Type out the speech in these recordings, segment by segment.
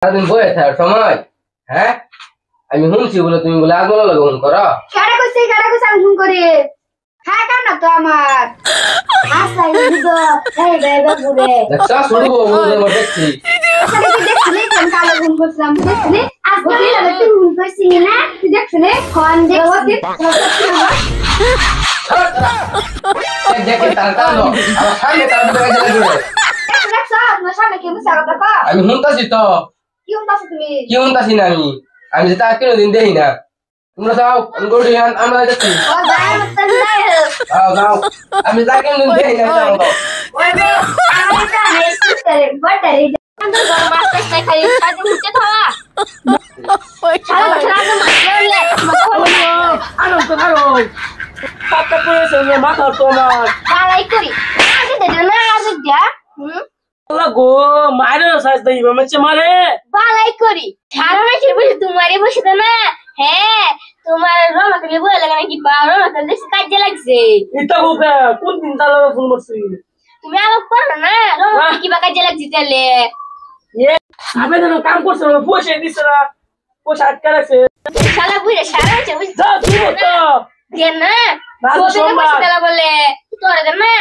সারাদিন বয়ে থাকার সময় হ্যাঁ আমি শুনছি বলে তুমি বলে আগুন লাগাউন করো কেডা কইছে আমি ফোন করি হ্যাঁ কেন তো আমার আসাই দিদো এই বেবে বুড়ে দেখছ শুনবো বলে দেখছি আসলে কি দেখছিলি কোন কালো ফোন করছিলাম দেখছিলি আজকে আমি তুই ফোন করছিলি না তুই দেখছিলি ফোন দেখছিলি দেখে তার কালো আমার সামনে তার দিকে জুড়ে দেখছ তোমার সামনে কি মুসা কথা কও আমি শুনতাছি তো কি শুনতাছ তুমি কি শুনতাছি না আমি যেটা কোনোদিন দেখি না তোমরা যাও আমি গড়ি আমরা যাচ্ছি ও যাই মত যাই যাও আমি যা কোনোদিন দেখি না যাও ওই বে আমি তো নেক্সট বাটারে अंदर घर मास्टर से खाली शादी मुझे था चलो चलो मारले আনন্দ তো ভালো পাতা পড়েছে মাথা তোমার বালাই করি আগে দে না আগে যা লাগো মারে সাইজ দেই মামছে মারে বালাই করি সারা না ছিল বুঝি তোমারে বসে না হ্যাঁ তোমার রমা তুমি বলে লাগা নাকি বারো না তাহলে কাজে লাগছে এটা হোকা কোন দিন তালা ফোন করছিস তুমি আলাপ করো না রমা কি বা কাজে লাগছে তাহলে এ আবেদন কাম করছ না পয়সা দিছ না পয়সা আটকা রাখছে শালা বুঝে সারা হচ্ছে বুঝি যাও দিব তো দেন না রাত বলে সোমবার। বসে দেলা বলে তোরে দেন না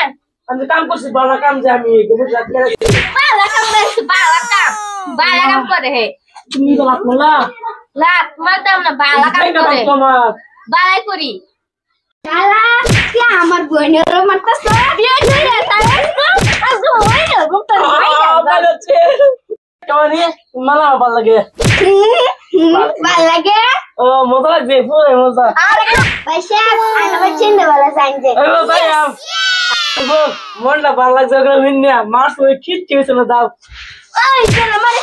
আমি কাম করছি বাবা কাম যে আমি পয়সা আটকা রাখছি বালা কাম করে বালা কাম করে হে তুমি তো লাভ না লাত মারতাম না বালা কাম করে তোমার বালাই করি শালা কি আমার বোনের মারতাছ বিয়ে করে তাই আজ হয় না বুকটা হয় না ভালো আছে কেমন মালা ভালো লাগে ভাল লাগে ও মজা লাগছে পুরো মজা আরে পয়সা আমার চিনতে বলা সাইনজে এই ভাই মনটা ভালো লাগছে ওগুলো মিন্না মার্চ ওই খিট কেছে না দাও ওই চল মানে